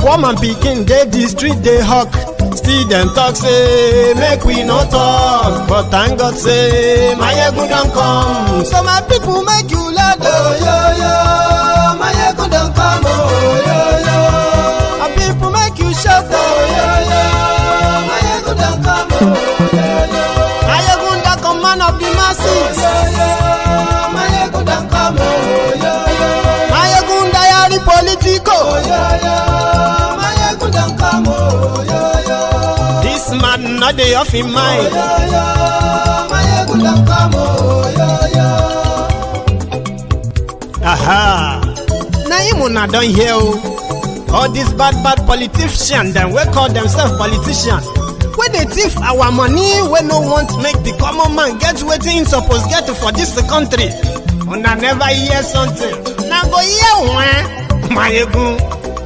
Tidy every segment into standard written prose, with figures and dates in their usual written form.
Woman pikin dey the street dey hawk, still dem talk say make we no talk, but thank God say Mayegun don come. So my people make you loud, oh yo yo, Mayegun don come, oh yo yo. My people make you shout, oh yo yo, Mayegun don come, oh yo yo. Mayegun don come, man of the masses, oh yo yo, Mayegun don come, oh yo yo. Mayegun diary politico, oh yo yo. This man not dey off in mind. Aha! Now him una don hear o. All these bad politicians dem wey call themselves politicians, wey dey thief our money, wey no want make the common man get wetin him suppose get for this country. Una never hear something. Na go hear one. Mayegun,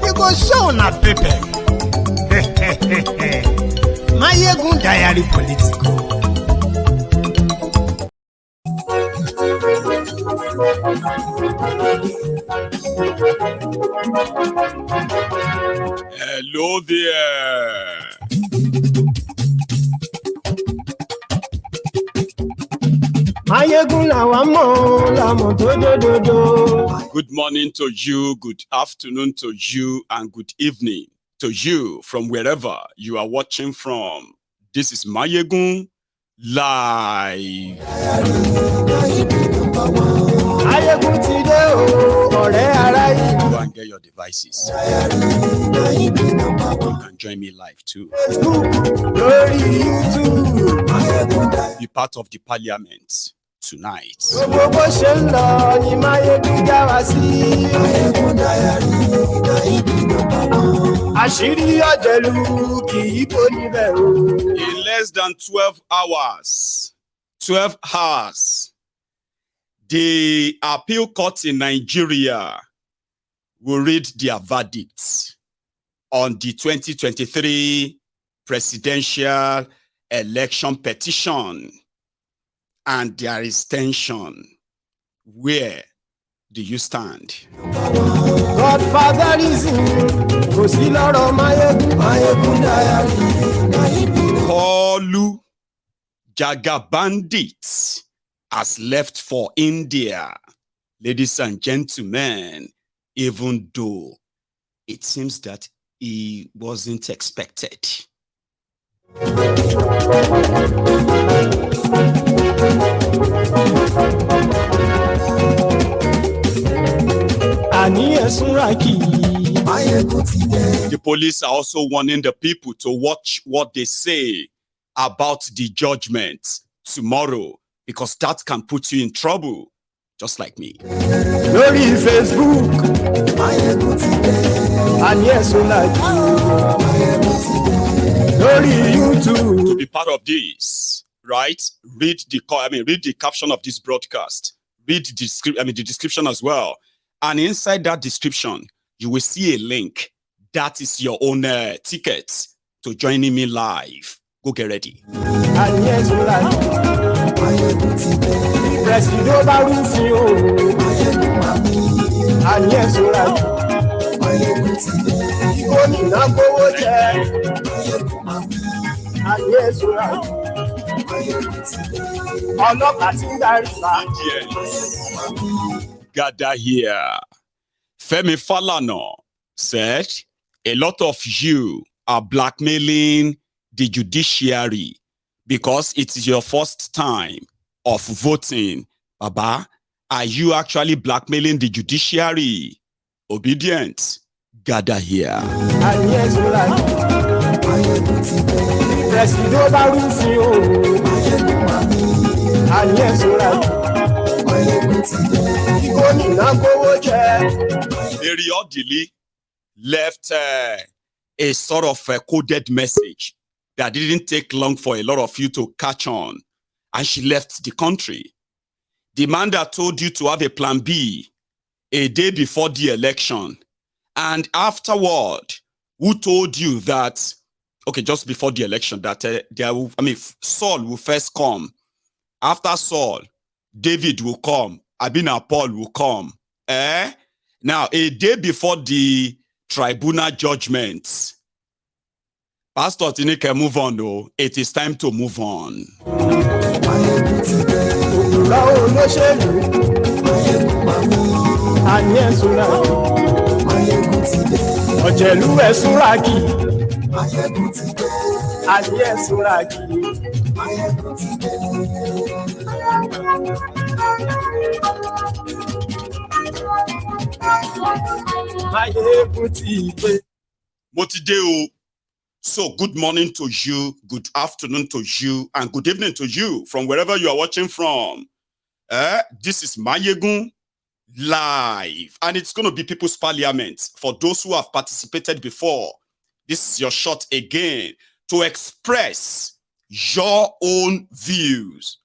you go show una paper. Mayegun diary political. Hello there. Mayegun lamo do. Good morning to you, good afternoon to you, and good evening to you from wherever you are watching from. This is Mayegun Live. Go and get your devices. You can join me live too. Be part of the parliament tonight. In less than 12 hours, the appeal court in Nigeria will read their verdict on the 2023 presidential election petition, and there is tension. Where do you stand? Godfather is Kolu Jaga Bandit has left for India. Ladies and gentlemen, even though it seems that he wasn't expected. The police are also warning the people to watch what they say about the judgment tomorrow, because that can put you in trouble, just like me. Lórí Facebook, lórí YouTube. To be part of this, right? Read the caption of this broadcast. Read the description as well. And inside that description, you will see a link. That is your own ticket to joining me live. Go get ready. Gather here. Femi Falana said, a lot of you are blackmailing the judiciary because it is your first time of voting. Baba, are you actually blackmailing the judiciary? Obedient. Gather here. Eriodili left a sort of a coded message that didn't take long for a lot of you to catch on, and she left the country. The man that told you to have a plan B a day before the election, and afterward, who told you that, okay, just before the election, that Saul will first come. After Saul, David will come. Abina Paul will come. Now, a day before the tribunal judgments. Pastor Tinike, move on though. It is time to move on. Motideo. So good morning to you, good afternoon to you, and good evening to you from wherever you are watching from. This is Mayegun live, and it's going to be People's Parliament. For those who have participated before, this is your shot again to express your own views.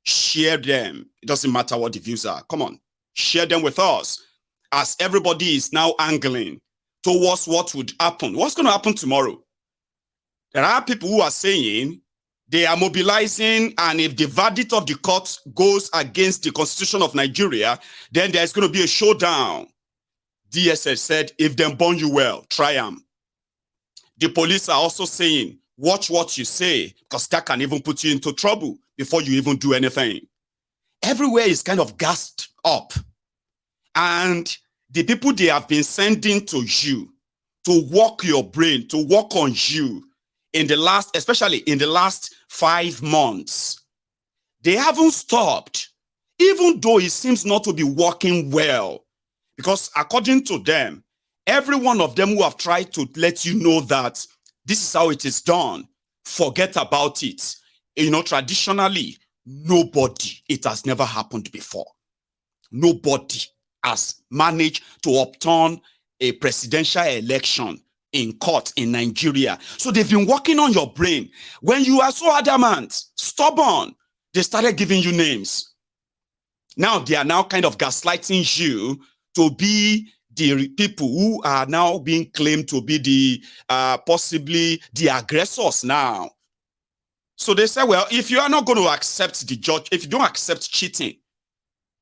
Share them. It doesn't matter what the views are. Come on, share them with us, as everybody is now angling towards what would happen. What's going to happen tomorrow? There are people who are saying they are mobilizing, and if the verdict of the court goes against the Constitution of Nigeria, then there's going to be a showdown. DSS said, if them burn you well, try them. The police are also saying, watch what you say, because that can even put you into trouble before you even do anything. Everywhere is kind of gassed up. And the people they have been sending to you to work your brain, to work on you, especially in the last 5 months, they haven't stopped, even though it seems not to be working well. Because according to them, every one of them who have tried to let you know that this is how it is done, forget about it. You know, traditionally, it has never happened before. Nobody has managed to upturn a presidential election in court in Nigeria. So they've been working on your brain. When you are so adamant, stubborn, they started giving you names. Now they are now kind of gaslighting you to be the people who are now being claimed to be the possibly the aggressors now. So they say, well, if you are not going to accept the judge, if you don't accept cheating,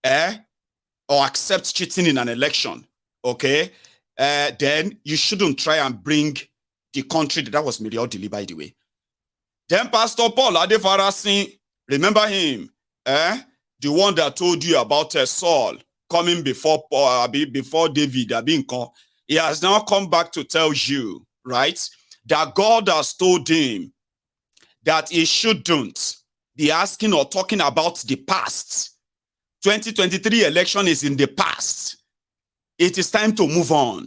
or accept cheating in an election, okay, then you shouldn't try and bring the country. That was Miriodili, by the way. Then Pastor Paul Adefarasin, remember him? The one that told you about Saul coming before David. He has now come back to tell you, right, that God has told him that he shouldn't be asking or talking about the past. 2023 election is in the past. It is time to move on.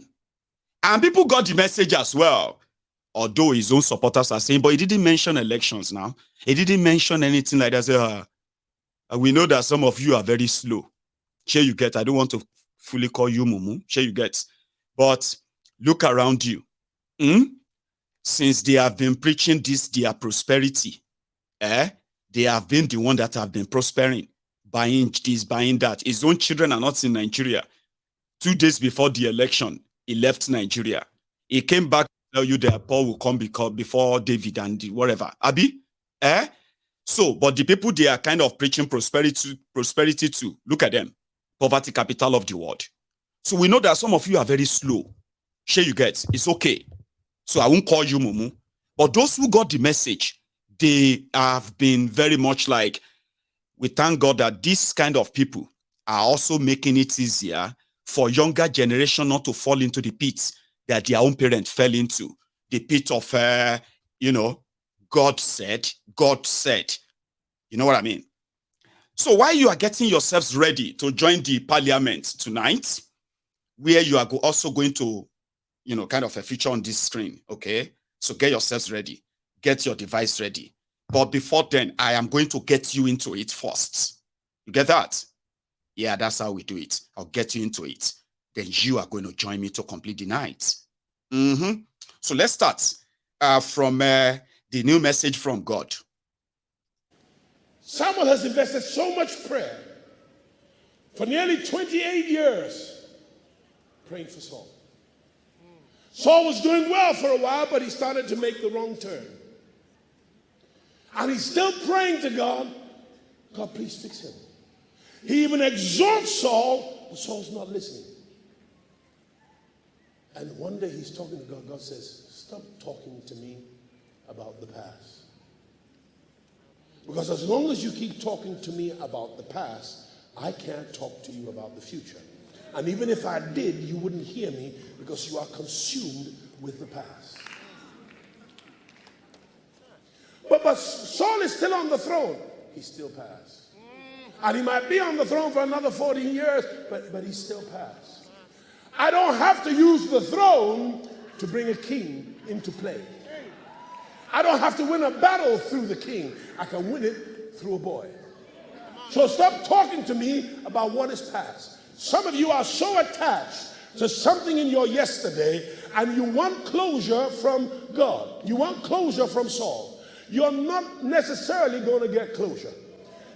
And people got the message as well. Although his own supporters are saying, but he didn't mention elections now. He didn't mention anything like that. Say, we know that some of you are very slow. Sure you get. I don't want to fully call you Mumu. Sure you get. But look around you. Since they have been preaching this, their prosperity, they have been the one that have been prospering, buying this, buying that. His own children are not in Nigeria. 2 days before the election, he left Nigeria. He came back to tell you that Paul will come before David and whatever. Abi? So, but the people they are kind of preaching prosperity to. Look at them. Poverty capital of the world. So we know that some of you are very slow. Sure you get. It's okay. So I won't call you Mumu. But those who got the message, they have been very much like, we thank God that this kind of people are also making it easier for younger generation not to fall into the pit that their own parents fell into. The pit of, God said. You know what I mean? So while you are getting yourselves ready to join the parliament tonight, where you are also going to, kind of a feature on this screen, okay? So get yourselves ready. Get your device ready. But before then, I am going to get you into it first. You get that? Yeah, that's how we do it. I'll get you into it. Then you are going to join me to complete the night. So let's start from the new message from God. Samuel has invested so much prayer for nearly 28 years praying for Saul. Saul was doing well for a while, but he started to make the wrong turn. And he's still praying to God, God, please fix him. He even exhorts Saul, but Saul's not listening. And one day he's talking to God. God says, stop talking to me about the past. Because as long as you keep talking to me about the past, I can't talk to you about the future. And even if I did, you wouldn't hear me because you are consumed with the past. But Saul is still on the throne. He's still past. And he might be on the throne for another 14 years, but he's still past. I don't have to use the throne to bring a king into play. I don't have to win a battle through the king. I can win it through a boy. So stop talking to me about what is past. Some of you are so attached to something in your yesterday, and you want closure from God. You want closure from Saul. You're not necessarily going to get closure.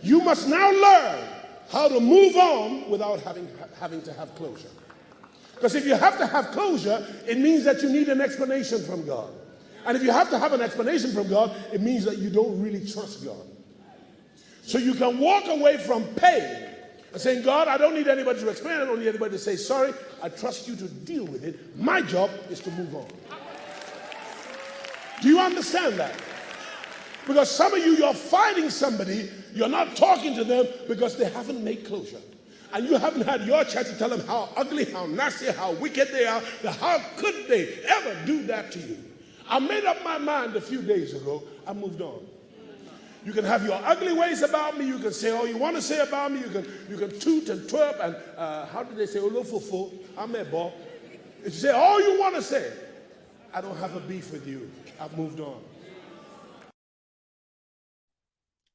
You must now learn how to move on without having to have closure. Because if you have to have closure, it means that you need an explanation from God. And if you have to have an explanation from God, it means that you don't really trust God. So you can walk away from pain and saying, God, I don't need anybody to explain. I don't need anybody to say sorry. I trust you to deal with it. My job is to move on. Do you understand that? Because some of you, you're fighting somebody, you're not talking to them because they haven't made closure. And you haven't had your chance to tell them how ugly, how nasty, how wicked they are, that how could they ever do that to you? I made up my mind a few days ago. I moved on. You can have your ugly ways about me. You can say all you want to say about me. You can toot and twerp and how did they say? Olofofo, amebo. If you say all you want to say, I don't have a beef with you. I've moved on.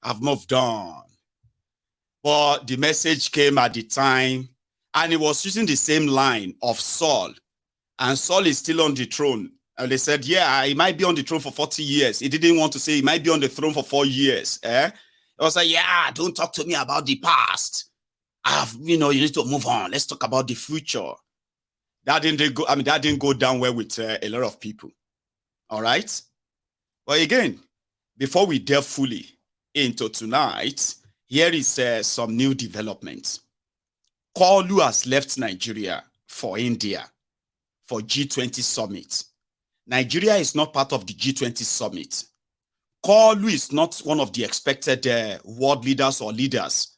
I've moved on. But the message came at the time, and it was using the same line of Saul. And Saul is still on the throne. And they said, yeah, he might be on the throne for 40 years. He didn't want to say he might be on the throne for 4 years. It was like, yeah, don't talk to me about the past. You need to move on. Let's talk about the future. That didn't go down well with a lot of people. All right. But again, before we delve fully into tonight, here is some new developments. Kalu has left Nigeria for India for G20 summit. Nigeria is not part of the G20 summit. Kalu is not one of the expected world leaders or leaders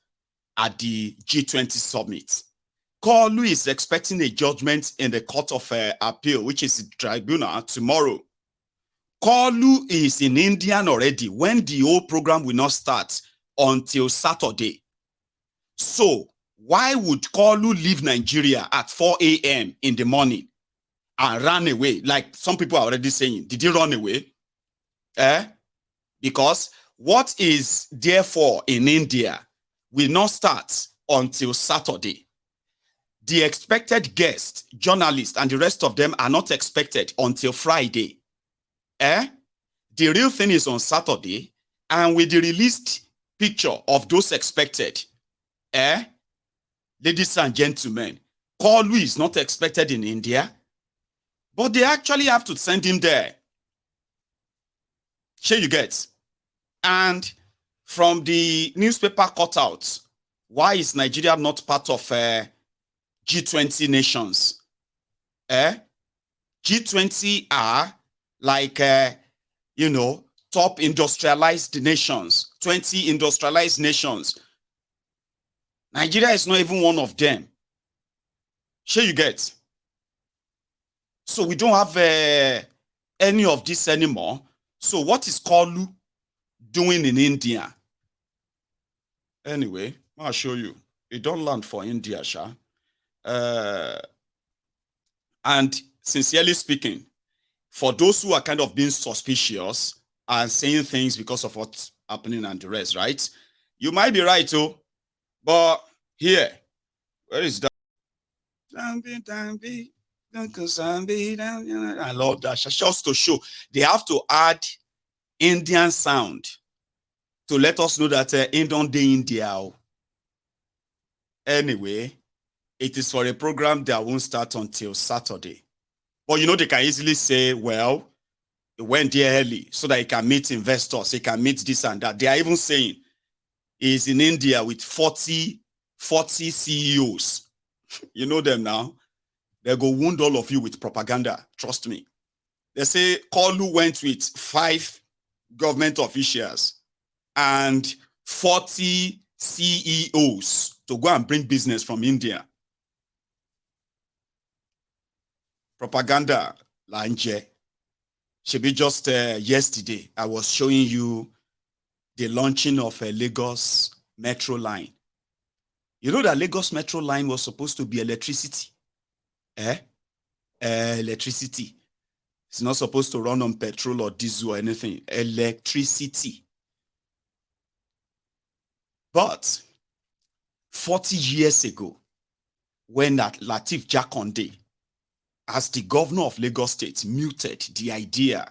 at the G20 summit. Kalu is expecting a judgment in the Court of Appeal, which is the Tribunal, tomorrow. Kalu is in India already when the whole program will not start until Saturday. So why would Kalu leave Nigeria at 4 a.m. in the morning and run away? Like some people are already saying, did he run away? Because what is therefore in India will not start until Saturday. The expected guests, journalists, and the rest of them are not expected until Friday. The real thing is on Saturday, and with the released picture of those expected, ladies and gentlemen, Kalu is not expected in India, but they actually have to send him there. Sure you get? And from the newspaper cutouts, why is Nigeria not part of G20 nations? G20 are like, top industrialized nations, 20 industrialized nations. Nigeria is not even one of them. Sure you get? So we don't have any of this anymore. So what is Kalu doing in India? Anyway, I'll show you. It don't land for India, Sha. And sincerely speaking, for those who are kind of being suspicious and saying things because of what's happening and the rest, right? You might be right, too. But here, where is that? I love that. Just to show, they have to add Indian sound to let us know that Indian Day India. Anyway, it is for a program that won't start until Saturday. But they can easily say, well, it went there early so that he can meet investors, he can meet this and that. They are even saying he's in India with 40 CEOs. You know them now. They go wound all of you with propaganda. Trust me. They say Kolu went with 5 government officials and 40 CEOs to go and bring business from India. Propaganda, lanje. Should be just yesterday, I was showing you the launching of a Lagos Metro line. You know that Lagos Metro line was supposed to be electricity. Electricity. It's not supposed to run on petrol or diesel or anything. Electricity. But 40 years ago, when Lateef Jakonde, as the governor of Lagos State, muted the idea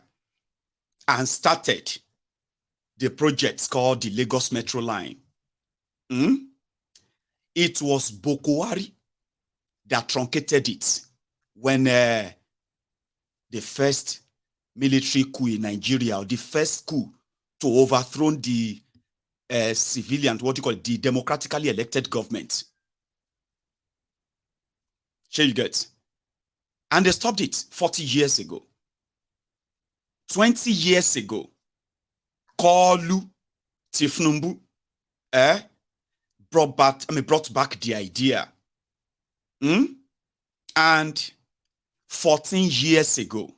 and started the project called the Lagos Metro line, it was Bokwari that truncated it when the first military coup in Nigeria, or the first coup to overthrow the civilian, what you call it, the democratically elected government. Sure you get? And they stopped it 40 years ago. 20 years ago, Kolu Tifnumbu brought back the idea. And 14 years ago,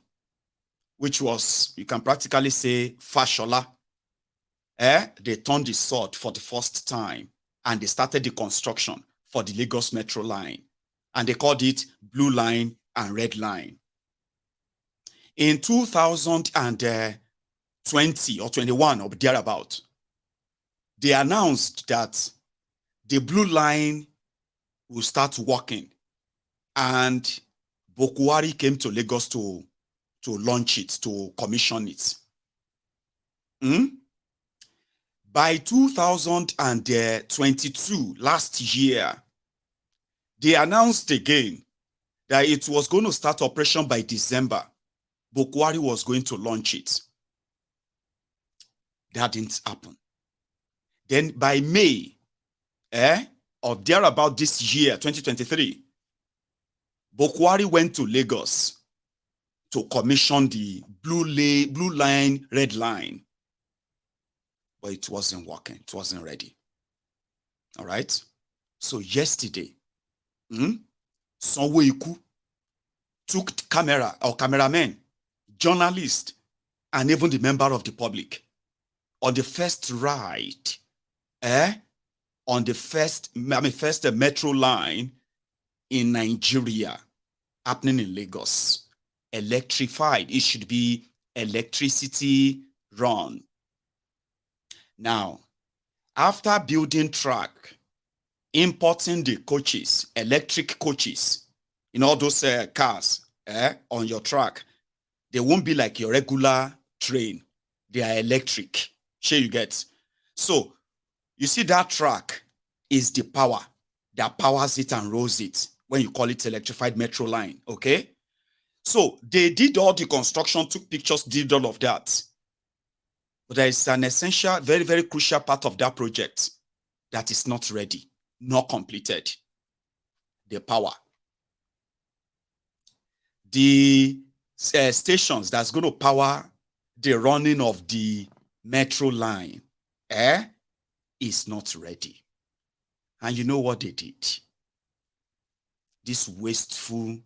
which was, you can practically say, Fashola, they turned the sword for the first time and they started the construction for the Lagos Metro line. And they called it Blue Line and Red Line. In 2020 or 21 or thereabout, they announced that the Blue Line will start working, and Bokwari came to Lagos to launch it, to commission it. By 2022, last year, they announced again that it was going to start operation by December. Bokwari was going to launch it. That didn't happen. Then by May, or thereabout this year, 2023, Bokwari went to Lagos to commission the Blue Line, Red Line. But it wasn't working. It wasn't ready. All right? So yesterday, Sanwo-Iku took cameramen, journalists, and even the member of the public on the first ride, on the first metro line in Nigeria, happening in Lagos. Electrified. It should be electricity run. Now, after building track, importing the coaches, electric coaches, in all those cars on your track, they won't be like your regular train. They are electric. Sure you get. So, you see that track is the power that powers it and rolls it when you call it electrified metro line, okay? So, they did all the construction, took pictures, did all of that. But there is an essential, very, very crucial part of that project that is not ready, not completed. The power. The stations that's going to power the running of the metro line is not ready. And you know what they did? These wasteful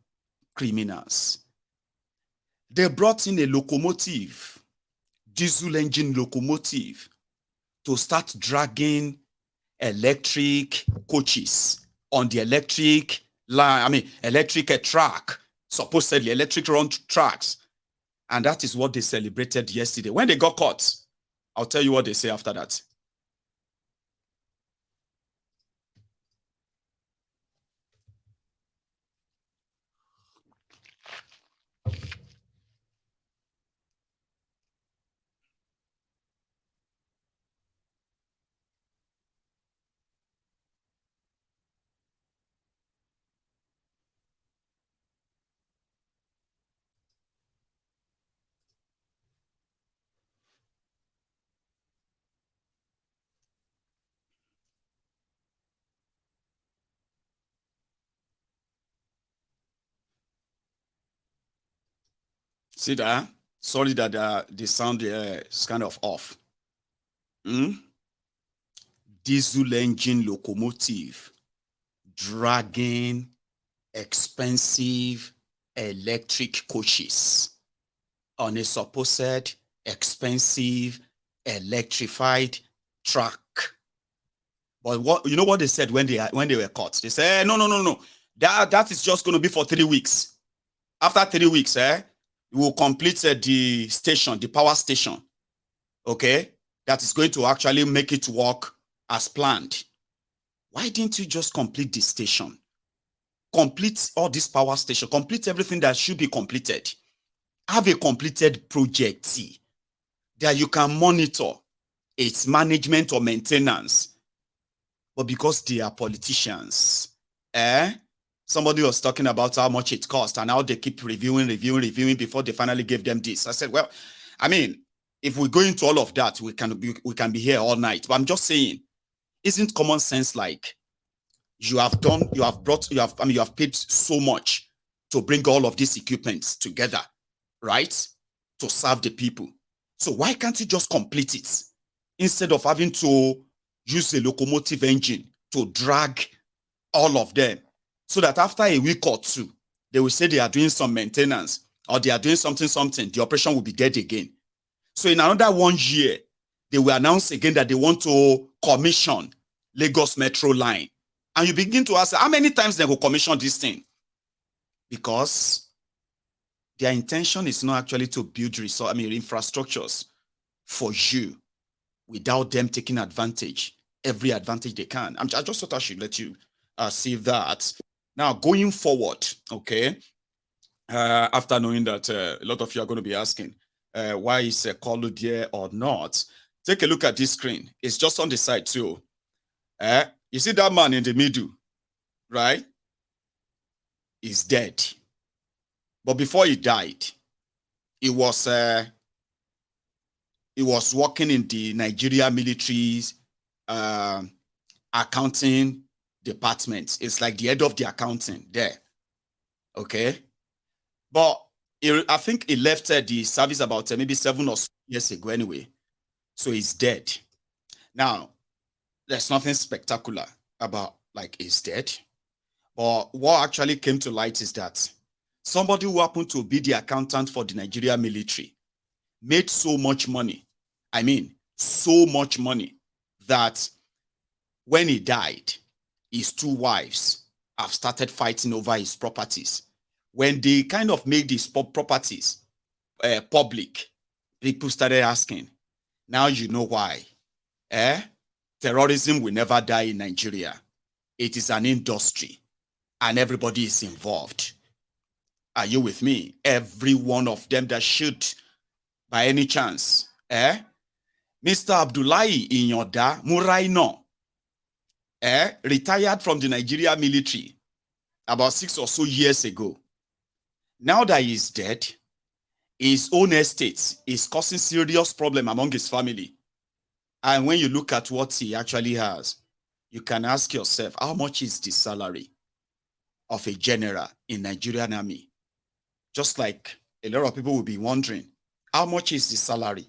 criminals. They brought in a locomotive, diesel engine locomotive, to start dragging electric coaches on the electric line, electric track, supposedly electric run tracks. And that is what they celebrated yesterday. When they got caught, I'll tell you what they say after that. See that? Sorry that the sound is kind of off. Diesel engine locomotive dragging expensive electric coaches on a supposed expensive electrified track. But what you know what they said when they were caught? They said, no. That is just going to be for 3 weeks. After 3 weeks, we will complete the station, the power station. Okay, that is going to actually make it work as planned. Why didn't you just complete the station? Complete all this power station, complete everything that should be completed. Have a completed project that you can monitor its management or maintenance. But because they are politicians, somebody was talking about how much it cost and how they keep reviewing before they finally gave them this. I said, well, I mean, if we go into all of that, we can be here all night. But I'm just saying, isn't common sense like you have paid so much to bring all of these equipments together, right? To serve the people. So why can't you just complete it instead of having to use a locomotive engine to drag all of them, so that after a week or two, they will say they are doing some maintenance or they are doing something, the operation will be dead again. So in another 1 year, they will announce again that they want to commission Lagos Metro line. And you begin to ask, how many times they will commission this thing? Because their intention is not actually to build infrastructures for you without them taking every advantage they can. I just thought I should let you see that. Now, going forward, okay, after knowing that a lot of you are going to be asking, why is Kolu there or not? Take a look at this screen. It's just on the side too. You see that man in the middle, right? He's dead. But before he died, he was working in the Nigeria military's accounting department. It's like the head of the accounting there. Okay. But I think he left the service about maybe 7 or 6 years ago anyway. So he's dead. Now, there's nothing spectacular about like he's dead. But what actually came to light is that somebody who happened to be the accountant for the Nigeria military made so much money. I mean, so much money that when he died, his 2 wives have started fighting over his properties. When they kind of made these properties public, people started asking, now you know why. Terrorism will never die in Nigeria. It is an industry and everybody is involved. Are you with me? Every one of them that should, by any chance, Mr. Abdullahi Inyoda Muraino, retired from the Nigeria military about 6 or so years ago. Now that he is dead, his own estate is causing serious problem among his family. And when you look at what he actually has, you can ask yourself, how much is the salary of a general in Nigerian army? Just like a lot of people will be wondering, how much is the salary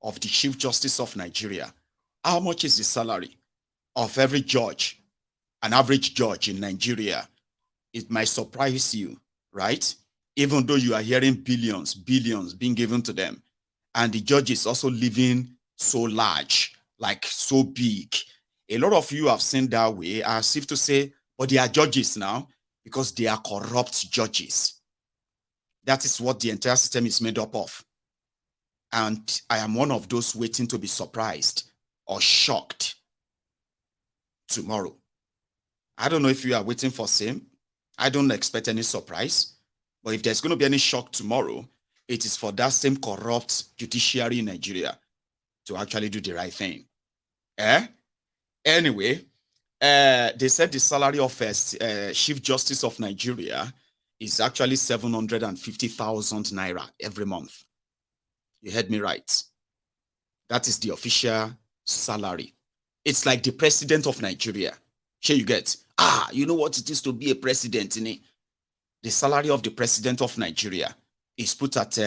of the Chief Justice of Nigeria? How much is the salary of every judge, an average judge in Nigeria? It might surprise you, right? Even though you are hearing billions being given to them, and the judge is also living so large, like so big. A lot of you have seen that way, as if to say, but they are judges now because they are corrupt judges. That is what the entire system is made up of. And I am one of those waiting to be surprised or shocked tomorrow. I don't know if you are waiting for same. I don't expect any surprise. But if there's going to be any shock tomorrow, it is for that same corrupt judiciary in Nigeria to actually do the right thing. Anyway, they said the salary of Chief Justice of Nigeria is actually 750,000 naira every month. You heard me right. That is the official salary. It's like the president of Nigeria. Here you get, you know what it is to be a president, innit? The salary of the president of Nigeria is put at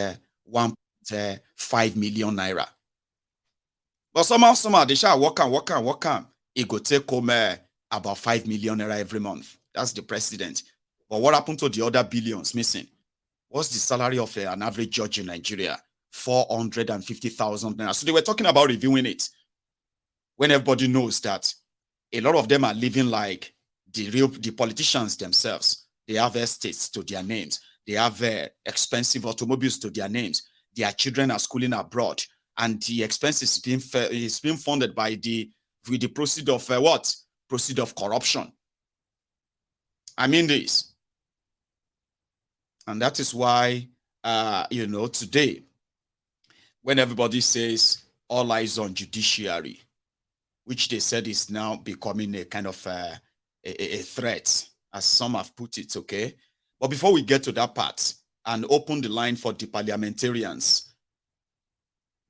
1.5 million naira. But somehow they shall work on. It go take home about 5 million naira every month. That's the president. But what happened to the other billions missing? What's the salary of an average judge in Nigeria? 450,000 naira. So they were talking about reviewing it. When everybody knows that a lot of them are living like the politicians themselves. They have estates to their names. They have expensive automobiles to their names. Their children are schooling abroad. And the expenses is being funded by the proceed of what? Proceed of corruption. I mean this. And that is why, today, when everybody says all eyes on judiciary, which they said is now becoming a kind of a threat, as some have put it, okay? But before we get to that part and open the line for the parliamentarians,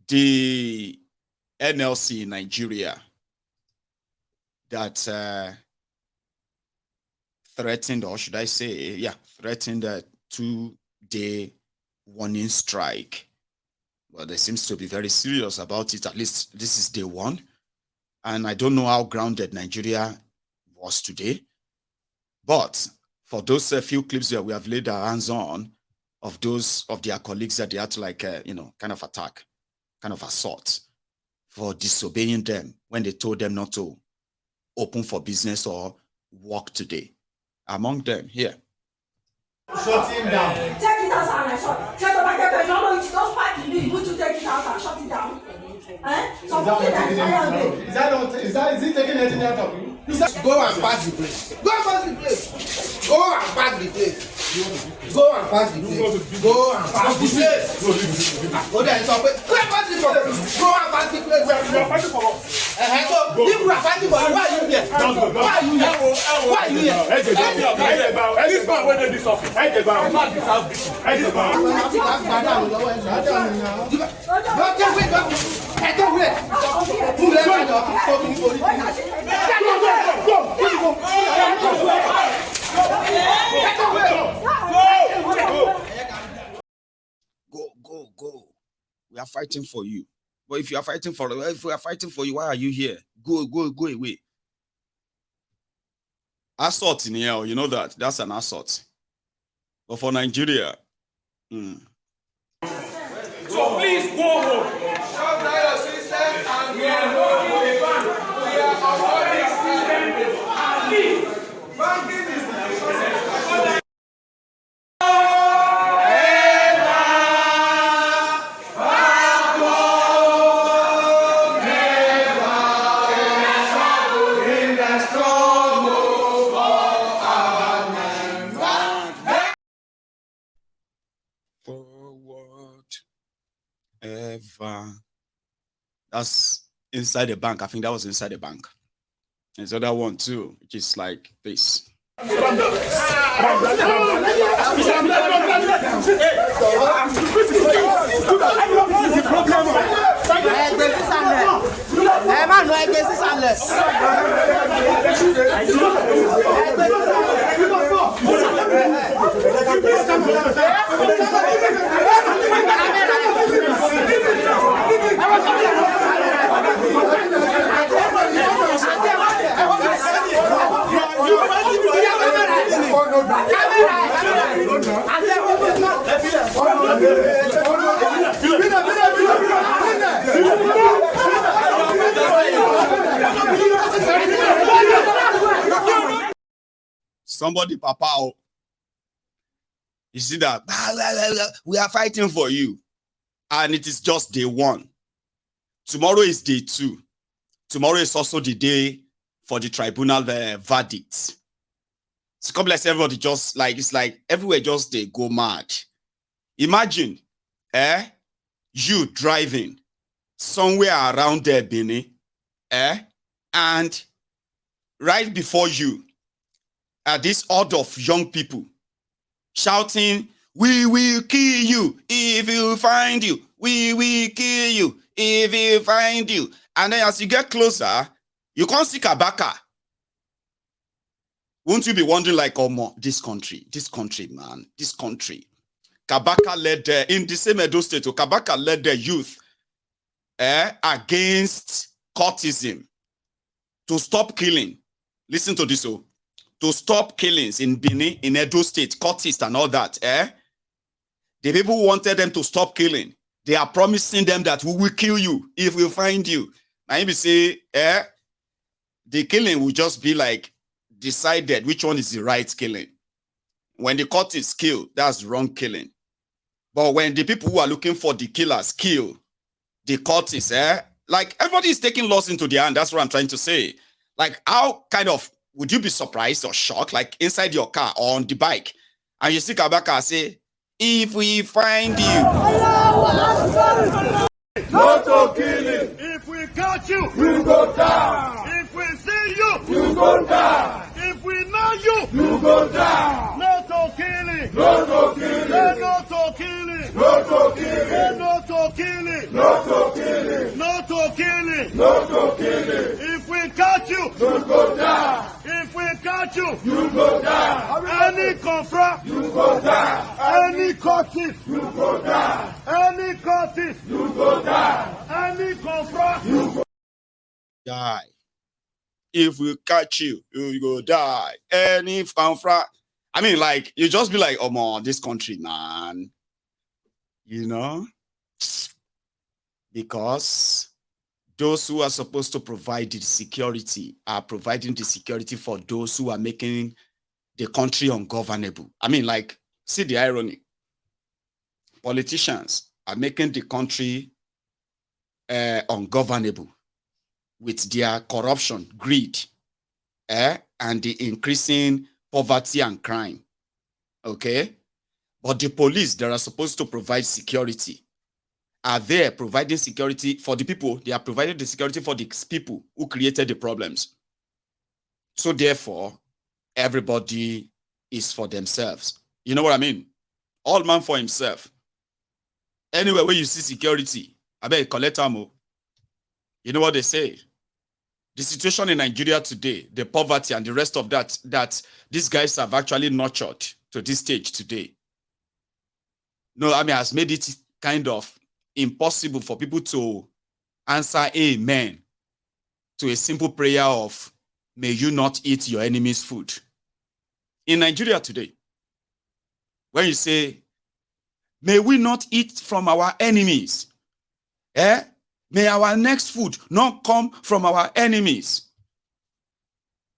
the NLC in Nigeria that threatened, or should I say, threatened a 2-day warning strike. Well, they seems to be very serious about it. At least this is day one. And I don't know how grounded Nigeria was today. But for those few clips that we have laid our hands on of those of their colleagues that they had to kind of attack, kind of assault for disobeying them when they told them not to open for business or work today. Among them, here. Shut him down. Take it outside and shut. Take it back there. You know it's not part in you. You to take it outside and shut it down. Is he taking anything out of you? Go and pass the place. Go and pass the place. Go and pass the place. Go and pass the place. Go and pass the place. Go there and stop it. Go and pass the place. Go and pass the place. You are fighting for us. So if you are fighting for us, why are you here? Why are you here? Why are you here? This man went in this office. I get back. Go. We are fighting for you. But if we are fighting for you, why are you here? Go away. Assault in here, you know that. That's an assault. But for Nigeria, So please go home. Shut down your system and we are not in the bank. We are avoiding system and leave. Banking is the ever. That's inside the bank. I think that was inside the bank. There's the other one too, which is like this. Somebody, Papa, you see that? We are fighting for you. And it is just day one. Tomorrow is day two. Tomorrow is also the day for the tribunal verdict. It's complex. Everybody just like, it's like everywhere just they go mad. Imagine, you driving somewhere around there, Benin, and right before you, this horde of young people shouting, "We will kill you if you find you. We will kill you if you find you." And then as you get closer, you can't see Kabaka. Won't you be wondering like, oh, this country, man, this country. Kabaka led in the same Edo State, Kabaka led the youth against cultism to stop killing. Listen to this, to stop killings in Benin, in Edo State, cultists and all that. The people wanted them to stop killing. They are promising them that we will kill you if we find you. And if you say, the killing will just be like decided which one is the right killing. When the cultists kill, that's wrong killing. But when the people who are looking for the killers kill the cultists, like everybody is taking laws into their hand. That's what I'm trying to say. Like, how kind of would you be surprised or shocked, like inside your car or on the bike, and you see Kabaka say, if we find you, not to kill it. If we catch you, you go down. If we see you, you go down. If we know you, you go down. Not to kill it. Not to kill it. Not to kill it. Not to kill it. Not to kill it. Not to kill it. Not to kill it. Not to kill it. If we catch you, you go down. If we catch you, you go down. Any confront, you go down. Any cultist, you go down. Any cultist, you go down. Any confront, you go die. If we catch you, you go die. Any confront. I mean, like, you just be like, oh, man, this country, man. You know? Because those who are supposed to provide the security are providing the security for those who are making the country ungovernable. I mean, like, see the irony. Politicians are making the country ungovernable with their corruption, greed, and the increasing poverty and crime. Okay? But the police that are supposed to provide security are there providing security for the people. They are providing the security for the people who created the problems. So therefore, everybody is for themselves. You know what I mean? All man for himself. Anywhere where you see security, I bet collect ammo. You know what they say? The situation in Nigeria today, the poverty and the rest of that these guys have actually nurtured to this stage today. No, I mean, has made it kind of impossible for people to answer amen to a simple prayer of, may you not eat your enemy's food. In Nigeria today, when you say, may we not eat from our enemies, may our next food not come from our enemies.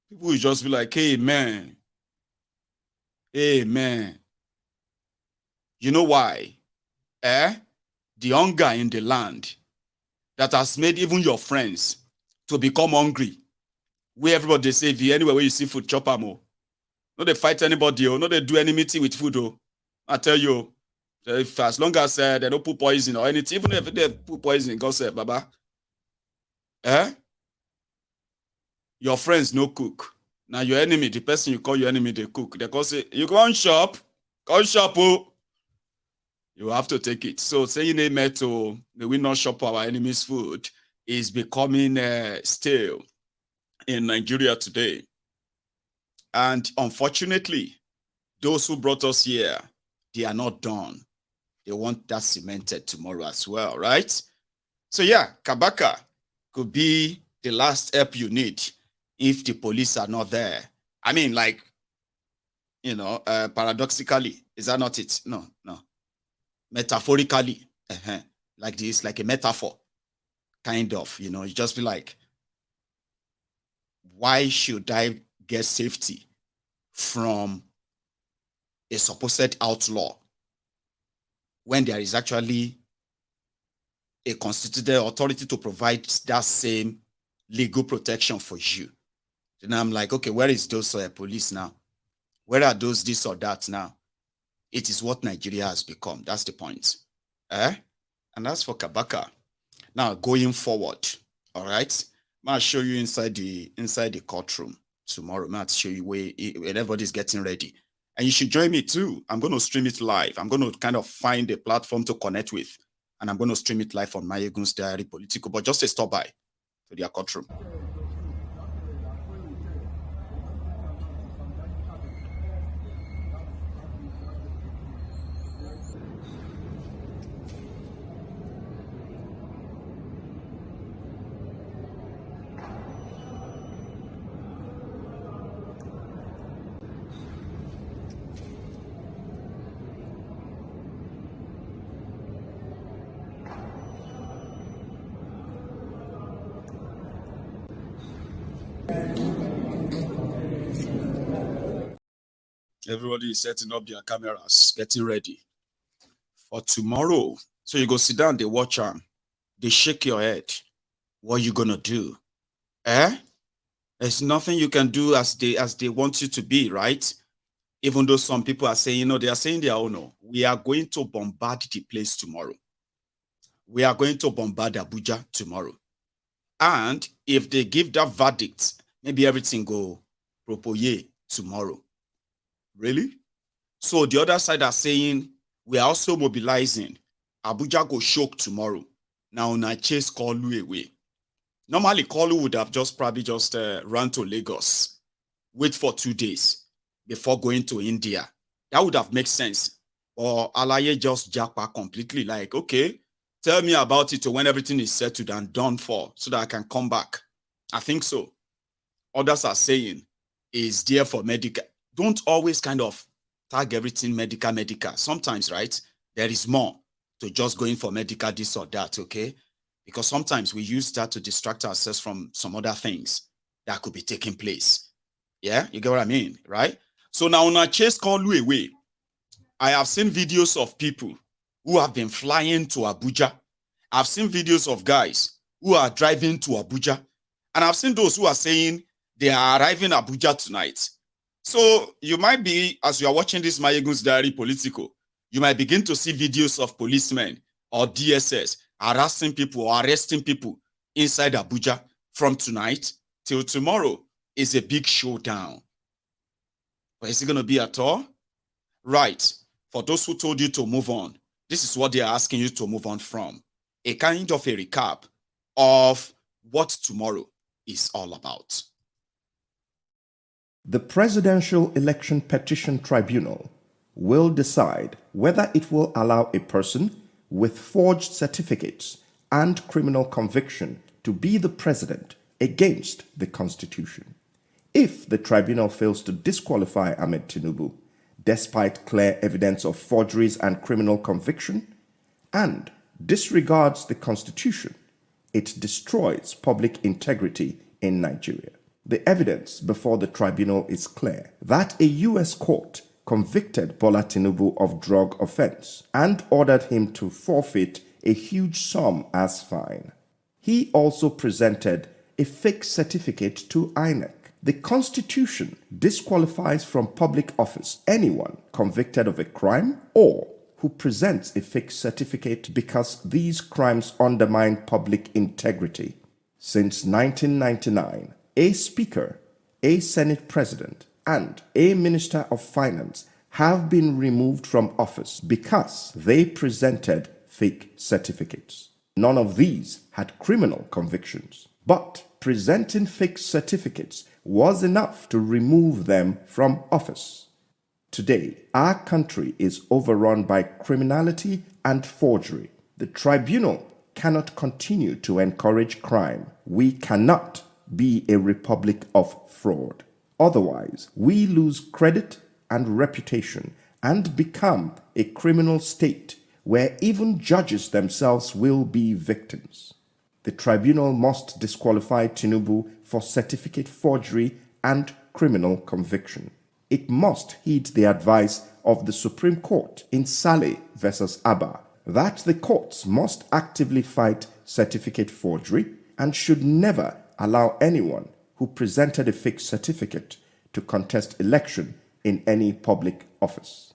People will just be like, amen. Amen. You know why? The hunger in the land that has made even your friends to become hungry. Where everybody say, anywhere where you see food, chop them. No, they fight anybody, no, they do any meeting with food. I tell you, if as long as they don't put poison or anything, even if they put poison, God say, Baba, your friends no cook. Now your enemy, the person you call your enemy, they cook. They call say, you go on shop, oh. You have to take it. So saying amen to may we not shop our enemy's food is becoming stale in Nigeria today. And unfortunately, those who brought us here, they are not done. They want that cemented tomorrow as well, right? So yeah, Kabaka could be the last help you need if the police are not there. I mean, like, you know, paradoxically, is that not it? No. Metaphorically, like this, like a metaphor, kind of, you know, you just be like, why should I get safety from a supposed outlaw when there is actually a constituted authority to provide that same legal protection for you? Then I'm like, okay, where is those police now? Where are those this or that now? It is what Nigeria has become. That's the point. And that's for Kabaka. Now, going forward, all right? I'll show you inside the courtroom tomorrow. I'll show you where everybody's getting ready. And you should join me too. I'm going to stream it live. I'm going to kind of find a platform to connect with. And I'm going to stream it live on Mayegun's Diary Political. But just a stop by to their courtroom. Everybody is setting up their cameras, getting ready for tomorrow. So you go sit down, they watch them, they shake your head. What you gonna do? There's nothing you can do as they want you to be, right? Even though some people are saying, they are saying their own, no. We are going to bombard the place tomorrow. We are going to bombard Abuja tomorrow. And if they give that verdict, maybe everything go propoye tomorrow. Really? So the other side are saying, we are also mobilizing. Abuja go shock tomorrow. Now, na chase Kalu away. Normally, Kalu would have probably just run to Lagos, wait for 2 days before going to India. That would have made sense. Or Alaye just japa completely, like, okay, tell me about it when everything is settled and done for, so that I can come back. I think so. Others are saying, is there for medical. Don't always kind of tag everything medical. Sometimes, right, there is more to just going for medical this or that, okay? Because sometimes we use that to distract ourselves from some other things that could be taking place. Yeah, you get what I mean, right? So now on a chase Kalu away, I have seen videos of people who have been flying to Abuja. I've seen videos of guys who are driving to Abuja. And I've seen those who are saying they are arriving Abuja tonight. So you might be, as you are watching this Mayegun's Diary Political, you might begin to see videos of policemen or DSS harassing people or arresting people inside Abuja from tonight till tomorrow. Is a big showdown. But is it going to be at all? Right. For those who told you to move on, this is what they are asking you to move on from. A kind of a recap of what tomorrow is all about. The Presidential Election Petition Tribunal will decide whether it will allow a person with forged certificates and criminal conviction to be the president against the Constitution. If the tribunal fails to disqualify Ahmed Tinubu, despite clear evidence of forgeries and criminal conviction, and disregards the Constitution, it destroys public integrity in Nigeria. The evidence before the tribunal is clear that a U.S. court convicted Bola Tinubu of drug offense and ordered him to forfeit a huge sum as fine. He also presented a fake certificate to INEC. The Constitution disqualifies from public office anyone convicted of a crime or who presents a fake certificate because these crimes undermine public integrity. Since 1999, a speaker, a Senate president, and a minister of finance have been removed from office because they presented fake certificates. None of these had criminal convictions, but presenting fake certificates was enough to remove them from office. Today, our country is overrun by criminality and forgery. The tribunal cannot continue to encourage crime. We cannot be a republic of fraud. Otherwise, we lose credit and reputation and become a criminal state where even judges themselves will be victims. The tribunal must disqualify Tinubu for certificate forgery and criminal conviction. It must heed the advice of the Supreme Court in Saleh versus Abba that the courts must actively fight certificate forgery and should never allow anyone who presented a fake certificate to contest election in any public office.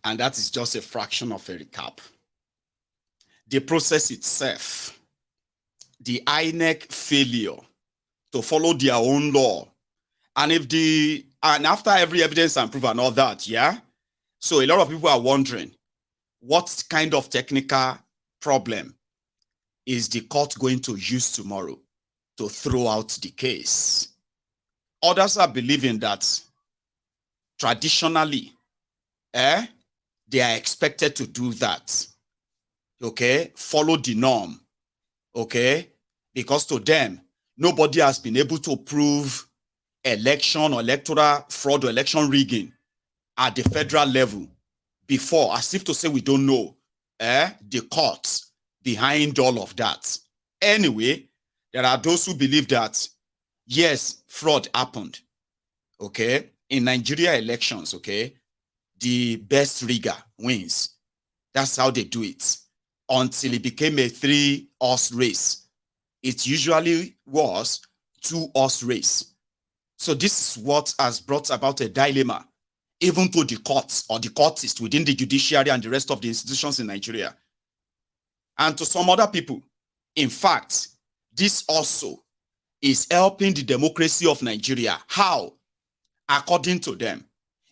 And that is just a fraction of a recap. The process itself, the INEC failure to follow their own law, and after every evidence and proof and all that, yeah? So a lot of people are wondering, what kind of technical problem is the court going to use tomorrow to throw out the case? Others are believing that traditionally, they are expected to do that, okay? Follow the norm, okay? Because to them, nobody has been able to prove election or electoral fraud or election rigging at the federal level before, as if to say we don't know. The courts behind all of that. Anyway, there are those who believe that, yes, fraud happened, okay? In Nigeria elections, okay, the best rigger wins. That's how they do it. Until it became a 3-horse race. It usually was 2-horse race. So this is what has brought about a dilemma, even to the courts or the courtists within the judiciary and the rest of the institutions in Nigeria. And to some other people. In fact, this also is helping the democracy of Nigeria. How? According to them,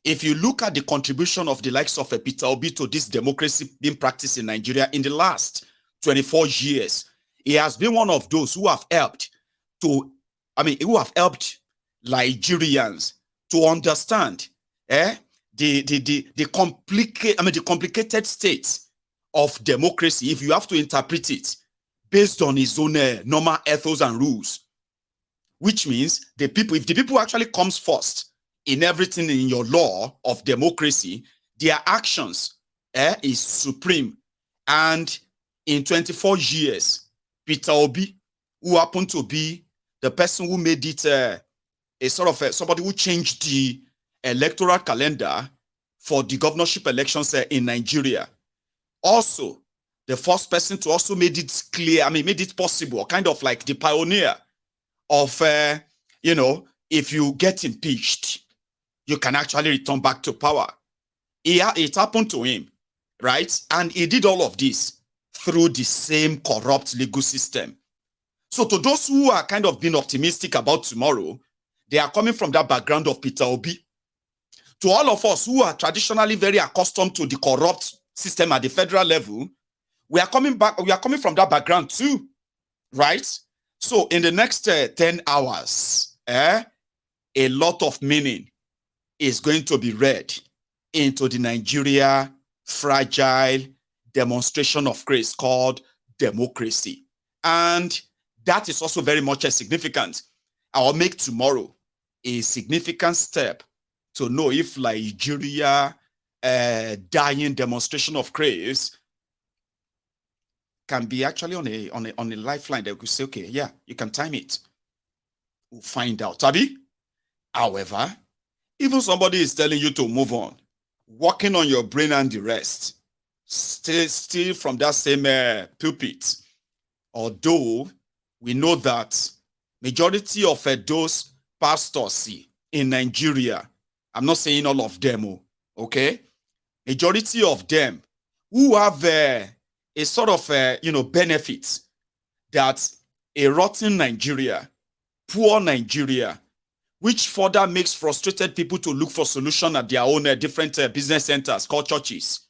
if you look at the contribution of the likes of Peter Obi to this democracy being practiced in Nigeria in the last 24 years, he has been one of those who have helped Nigerians to understand the complicated state of democracy, if you have to interpret it based on his own normal ethos and rules. Which means if the people actually comes first in everything in your law of democracy, their actions is supreme. And in 24 years, Peter Obi, who happened to be the person who made it somebody who changed the electoral calendar for the governorship elections in Nigeria. Also, the first person to also made it clear, made it possible, kind of like the pioneer of, if you get impeached, you can actually return back to power. It happened to him, right? And he did all of this through the same corrupt legal system. So to those who are kind of being optimistic about tomorrow, they are coming from that background of Peter Obi. To all of us who are traditionally very accustomed to the corrupt system at the federal level, we are coming from that background too, right? So in the next 10 hours, a lot of meaning is going to be read into the Nigeria fragile demonstration of grace called democracy. And that is also very much significant. I will make tomorrow a significant step to know if Nigeria dying demonstration of grace can be actually on a lifeline that we could say, okay, yeah, you can time it. We'll find out. Tabi? However, even somebody is telling you to move on, working on your brain and the rest, still from that same pulpit. Although we know that majority of those pastors in Nigeria, I'm not saying all of them, okay? Majority of them who have a sort of benefit that a rotten Nigeria, poor Nigeria, which further makes frustrated people to look for solution at their own different business centers called churches.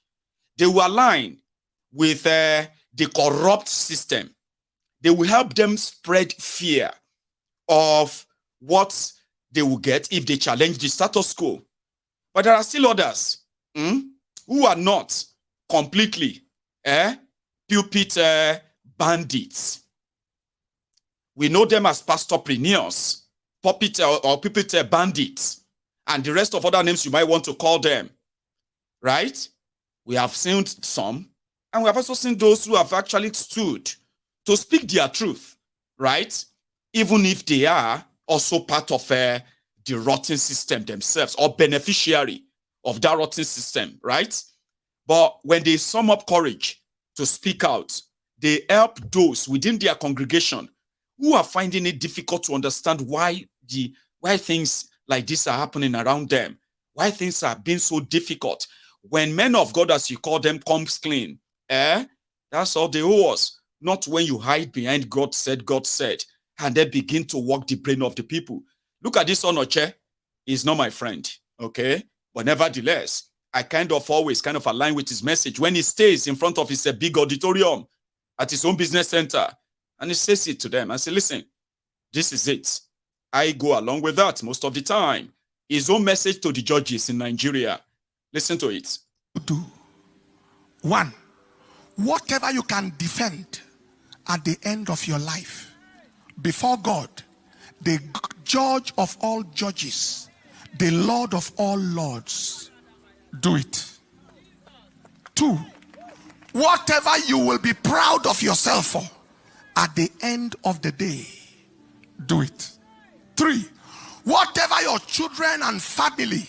They will align with the corrupt system. They will help them spread fear of what they will get if they challenge the status quo. But there are still others who are not completely pulpit bandits. We know them as pastorpreneurs, pulpit or pulpit bandits, and the rest of other names you might want to call them, right? We have seen some, and we have also seen those who have actually stood to speak their truth, right? Even if they are also part of the rotten system themselves or beneficiary of that rotten system, right? But when they sum up courage to speak out, they help those within their congregation who are finding it difficult to understand why things like this are happening around them, why things are being so difficult. When men of God, as you call them, comes clean, that's all they owe us. Not when you hide behind God said, and then begin to walk the brain of the people. Look at this Onoche. He's not my friend, okay? But nevertheless, I always align with his message when he stays in front of his big auditorium at his own business center. And he says it to them. I say, listen, this is it. I go along with that most of the time. His own message to the judges in Nigeria. Listen to it. 2. 1. Whatever you can defend at the end of your life before God, the judge of all judges, the Lord of all lords, do it. 2. whatever you will be proud of yourself for, at the end of the day, do it. 3, whatever your children and family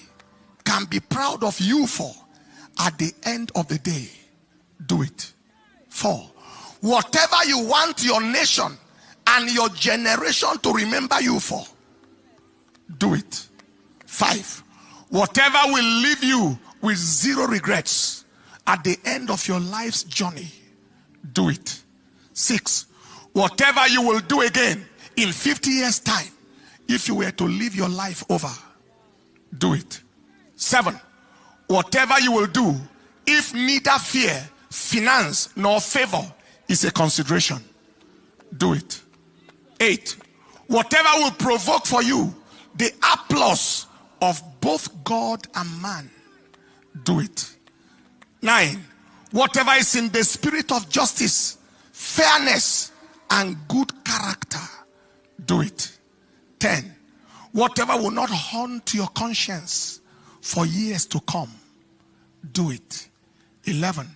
can be proud of you for, at the end of the day, do it. 4, whatever you want your nation and your generation to remember you for, do it. 5, whatever will leave you with 0 regrets at the end of your life's journey, do it. 6, whatever you will do again in 50 years' time, if you were to live your life over, do it. 7, whatever you will do if neither fear, finance, nor favor is a consideration, do it. 8, whatever will provoke for you the applause of both God and man, do it. 9, whatever is in the spirit of justice, fairness, and good character, do it. 10, whatever will not haunt your conscience for years to come, do it. 11,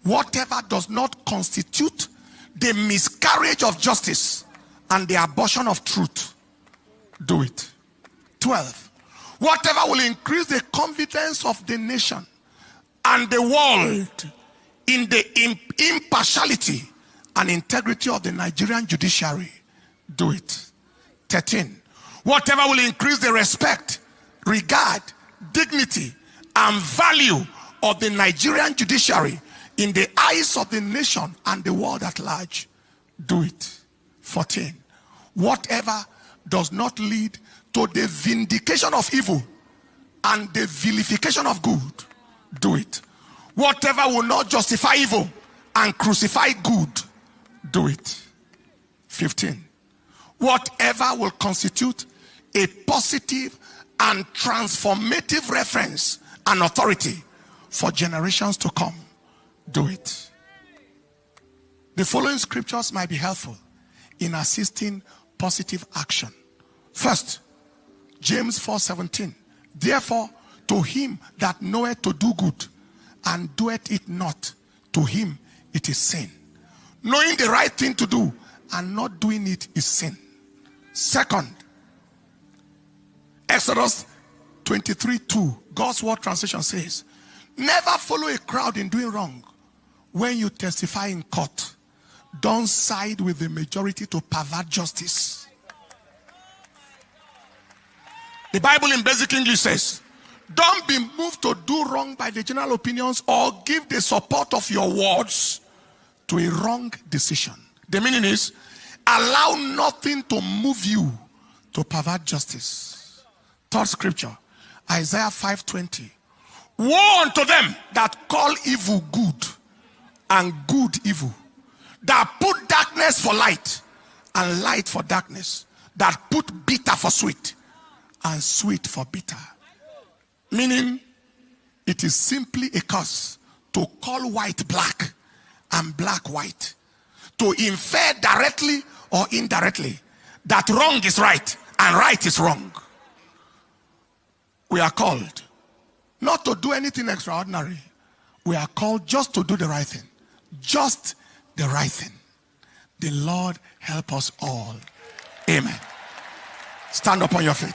whatever does not constitute the miscarriage of justice and the abortion of truth, do it. 12, whatever will increase the confidence of the nation and the world in the impartiality and integrity of the Nigerian judiciary, do it. 13, whatever will increase the respect, regard, dignity, and value of the Nigerian judiciary in the eyes of the nation and the world at large, do it. 14, whatever does not lead to the vindication of evil and the vilification of good, do it. Whatever will not justify evil and crucify good, do it. 15, whatever will constitute a positive and transformative reference and authority for generations to come, do it. The following scriptures might be helpful in assisting positive action. First, James 4:17. Therefore, to him that knoweth to do good and doeth it not, to him it is sin. Knowing the right thing to do and not doing it is sin. Second, Exodus 23:2, God's Word Translation says, never follow a crowd in doing wrong. When you testify in court, don't side with the majority to pervert justice. The Bible in basic English says, don't be moved to do wrong by the general opinions or give the support of your words to a wrong decision. The meaning is, allow nothing to move you to pervert justice. Third scripture, Isaiah 5:20. Woe unto them that call evil good and good evil, that put darkness for light and light for darkness, that put bitter for sweet and sweet for bitter. Meaning, it is simply a curse to call white black and black white, to infer directly or indirectly that wrong is right and right is wrong. We are called not to do anything extraordinary. We are called just to do the right thing. Just the right thing. The Lord help us all. Amen. Stand up on your feet.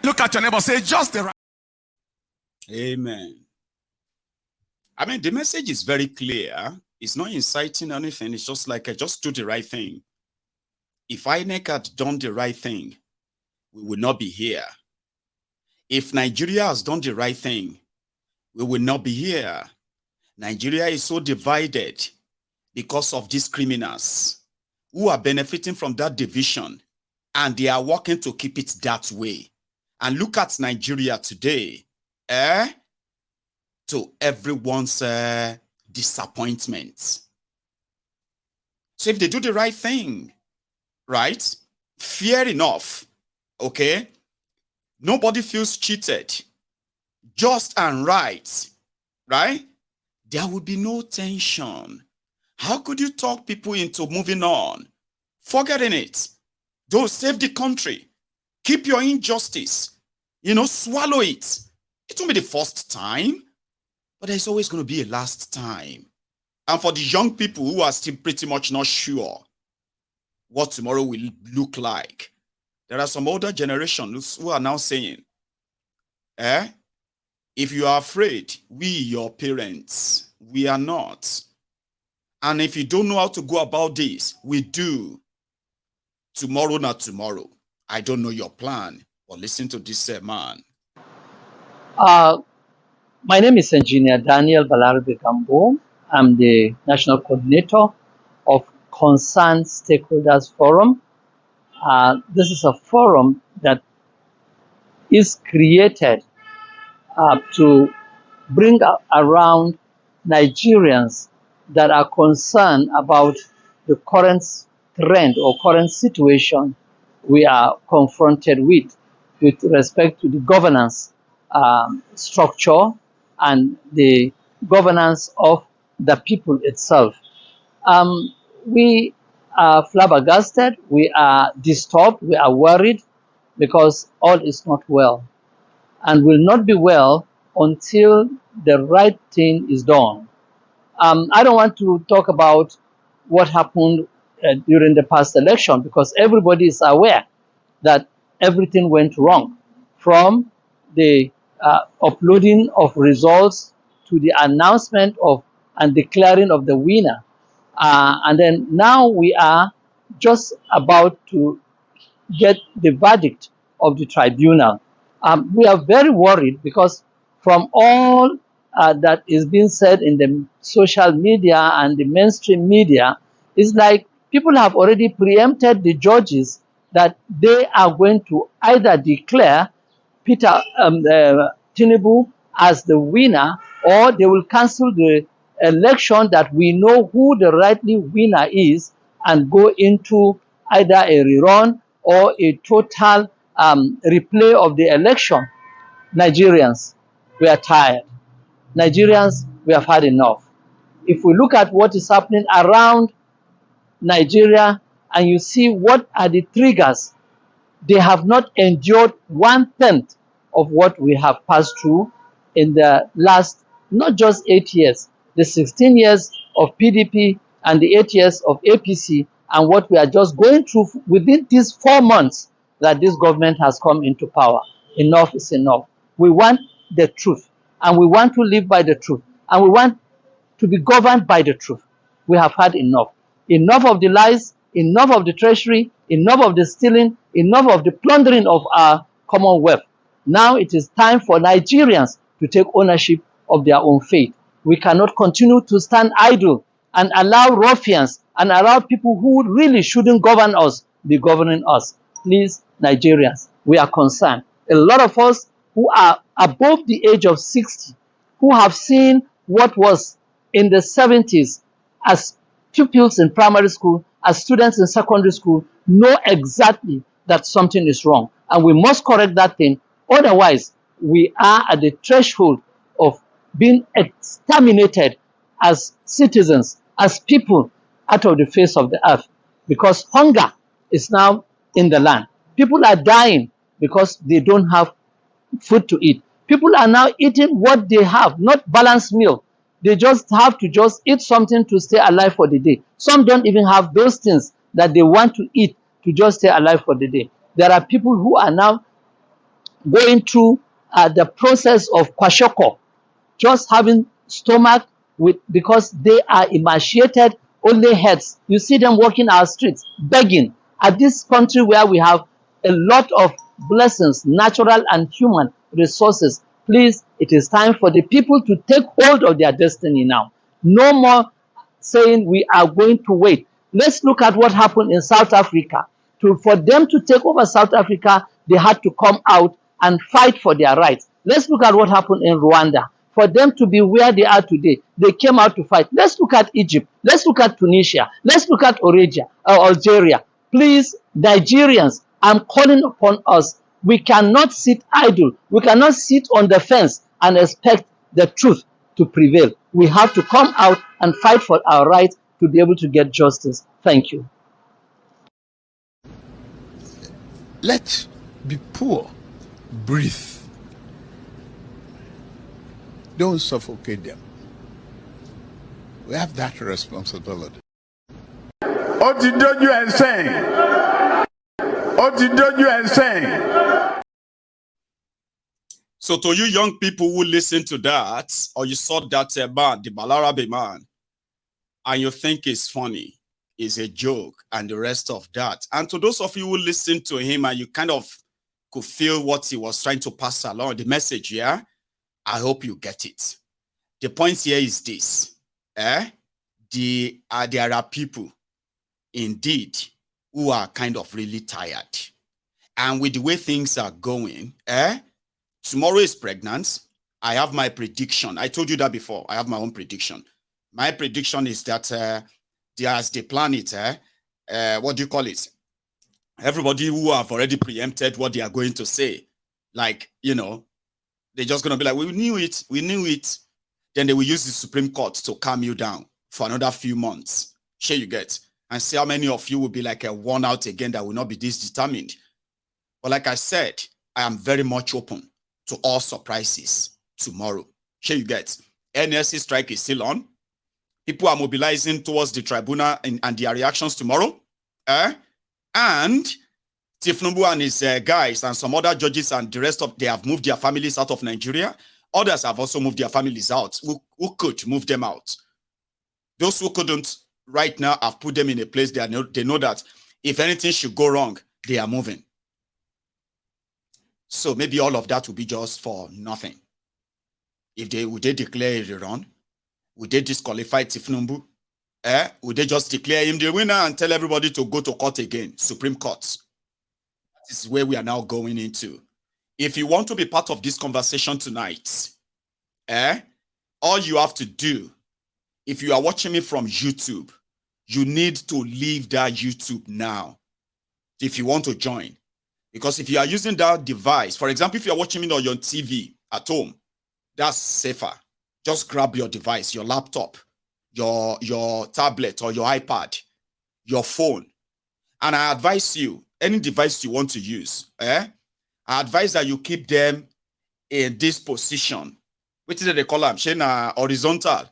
Look at your neighbor. Say, just the right. Amen. I mean, the message is very clear. It's not inciting anything. It's just like, just do the right thing. If INEC had done the right thing, we would not be here. If Nigeria has done the right thing, we will not be here. Nigeria is so divided because of these criminals who are benefiting from that division, and they are working to keep it that way. And look at Nigeria today, to everyone's disappointment. So if they do the right thing, right, fair enough, okay, nobody feels cheated, just and right, there would be no tension. How could you talk people into moving on, forgetting it? Don't save the country. Keep your injustice, swallow it. It won't be the first time, but there's always going to be a last time. And for the young people who are still pretty much not sure what tomorrow will look like, there are some older generations who are now saying, if you are afraid, we, your parents, we are not. And if you don't know how to go about this, we do. Tomorrow, not tomorrow. I don't know your plan, but listen to this man. My name is Engineer Daniel Balarabe Gambo. I'm the National Coordinator of Concerned Stakeholders Forum. This is a forum that is created to bring around Nigerians that are concerned about the current trend or current situation we are confronted with respect to the governance structure and the governance of the people itself. We are flabbergasted, we are disturbed, we are worried because all is not well and will not be well until the right thing is done. I don't want to talk about what happened during the past election because everybody is aware that everything went wrong, from the uploading of results to the announcement of and declaring of the winner. And then now we are just about to get the verdict of the tribunal. We are very worried because from all that is being said in the social media and the mainstream media, it's like people have already preempted the judges that they are going to either declare Peter Tinubu as the winner, or they will cancel the election that we know who the rightly winner is and go into either a rerun or a total replay of the election. Nigerians, we are tired. Nigerians, we have had enough. If we look at what is happening around Nigeria and you see what are the triggers, they have not endured 1/10 of what we have passed through in the last, not just 8 years, the 16 years of PDP and the 8 years of APC, and what we are just going through within these 4 months that this government has come into power. Enough is enough. We want the truth, and we want to live by the truth, and we want to be governed by the truth. We have had enough. Enough of the lies, enough of the treasury, enough of the stealing, enough of the plundering of our commonwealth. Now it is time for Nigerians to take ownership of their own fate. We cannot continue to stand idle and allow ruffians and allow people who really shouldn't govern us be governing us. Please, Nigerians, we are concerned. A lot of us who are above the age of 60, who have seen what was in the 70s as pupils in primary school, as students in secondary school, know exactly that something is wrong. And we must correct that thing. Otherwise, we are at the threshold of being exterminated as citizens, as people out of the face of the earth. Because hunger is now in the land. People are dying because they don't have food to eat. People are now eating what they have, not balanced meal. They just have to just eat something to stay alive for the day. Some don't even have those things that they want to eat to just stay alive for the day. There are people who are now going through the process of kwashiorkor, just having stomach because they are emaciated, only heads. You see them walking our streets, begging. At this country where we have a lot of blessings, natural and human resources, please, it is time for the people to take hold of their destiny now. No more saying we are going to wait. Let's look at what happened in South Africa. For them to take over South Africa, they had to come out and fight for their rights. Let's look at what happened in Rwanda. For them to be where they are today, they came out to fight. Let's look at Egypt. Let's look at Tunisia. Let's look at Algeria. Please, Nigerians, I'm calling upon us. We cannot sit idle. We cannot sit on the fence and expect the truth to prevail. We have to come out and fight for our rights to be able to get justice. Thank you. Let be poor breathe. Don't suffocate them. We have that responsibility. Ó ti dójú ẹ̀ sẹ́yìn. Ó ti dójú ẹ̀ sẹ́yìn. So to you young people who listen to that, or you saw that man, the Balarabe man, and you think it's funny, it's a joke, and the rest of that. And to those of you who listen to him and you kind of could feel what he was trying to pass along, the message, yeah, I hope you get it. The point here is this. There are people, indeed, who are kind of really tired. And with the way things are going, tomorrow is pregnant. I have my prediction. I told you that before. I have my own prediction. My prediction is that as they plan it, what do you call it? Everybody who have already preempted what they are going to say, like, you know, they're just going to be like, we knew it. Then they will use the Supreme Court to calm you down for another few months. Sure you get. And see how many of you will be like a worn out again that will not be this determined. But like I said, I am very much open to all surprises tomorrow. Sure you get. NSC strike is still on. People are mobilizing towards the tribunal and their reactions tomorrow. And Tifnumbu and his guys and some other judges and the rest of, they have moved their families out of Nigeria. Others have also moved their families out. Who could move them out? Those who couldn't right now have put them in a place they know that if anything should go wrong, they are moving. So maybe all of that will be just for nothing. Would they declare a rerun? Would they disqualify Tifnumbu? Would they just declare him the winner and tell everybody to go to court again? Supreme Court. This is where we are now going into. If you want to be part of this conversation tonight, all you have to do, if you are watching me from YouTube, you need to leave that YouTube now if you want to join. Because if you are using that device, for example, if you are watching me on your TV at home, that's safer. Just grab your device, your laptop, your tablet or your iPad, your phone. And I advise you, any device you want to use, I advise that you keep them in this position. Which is they call them? Horizontal.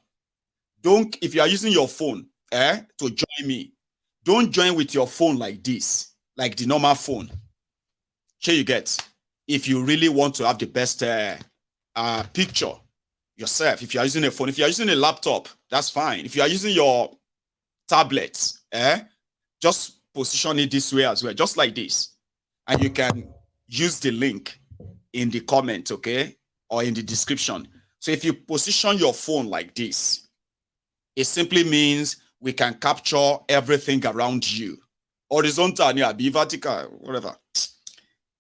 Don't, if you are using your phone to join me, don't join with your phone like this, like the normal phone. Here you get. If you really want to have the best picture yourself, if you are using a phone, if you are using a laptop, that's fine. If you are using your tablet, just position it this way as well, just like this. And you can use the link in the comment, okay, or in the description. So if you position your phone like this, it simply means we can capture everything around you. Horizontal, yeah, be vertical, whatever.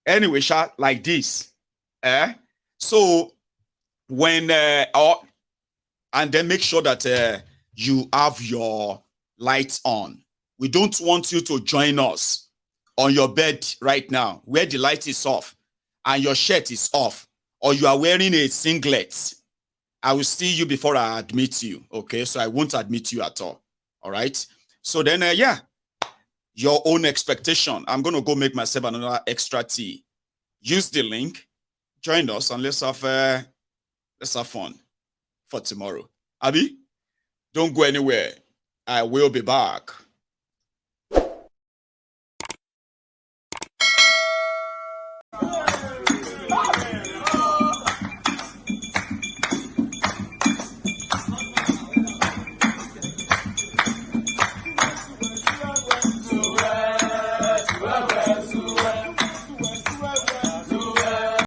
Anyway, like this. So when and then make sure that you have your lights on. We don't want you to join us on your bed right now where the light is off and your shirt is off, or you are wearing a singlet. I will see you before I admit you, okay? So I won't admit you at all right? So then, yeah, your own expectation. I'm going to go make myself another extra tea. Use the link, join us, and let's have fun for tomorrow. Abi, don't go anywhere. I will be back.